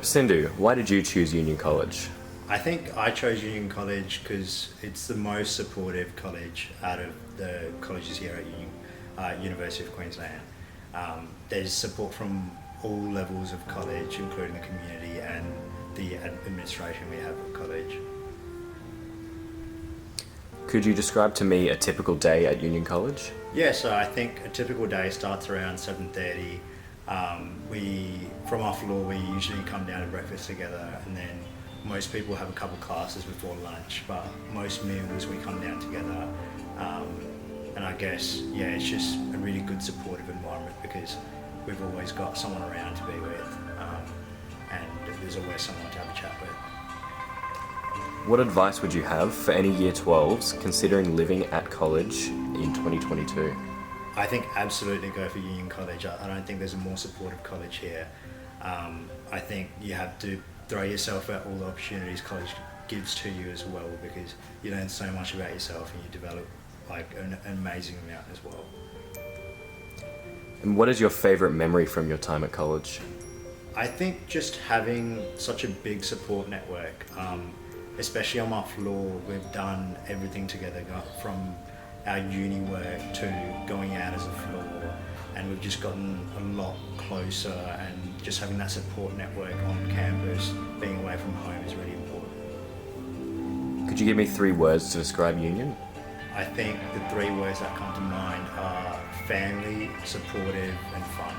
Sindhu, why did you choose Union College? I think I chose Union College because it's the most supportive college out of the colleges here at University of Queensland. There's support from all levels of college, including the community and the administration we have at college. Could you describe to me a typical day at Union College? Yeah, so I think a typical day starts around 7:30. From our floor, we usually come down to breakfast together, and then most people have a couple classes before lunch, but most meals we come down together. And I guess, yeah, it's just a really good supportive environment because we've always got someone around to be with, and there's always someone to have a chat with. What advice would you have for any Year 12s considering living at college in 2022? I think absolutely go for Union College. I don't think there's a more supportive college here. I think you have to throw yourself at all the opportunities college gives to you as well, because you learn so much about yourself and you develop like an amazing amount as well. And what is your favourite memory from your time at college? I think just having such a big support network, especially on my floor, we've done everything together, from our uni work to going out as a floor, and we've just gotten a lot closer, and just having that support network on campus, being away from home, is really important. Could you give me 3 words to describe Union? I think the 3 words that come to mind are family, supportive and fun.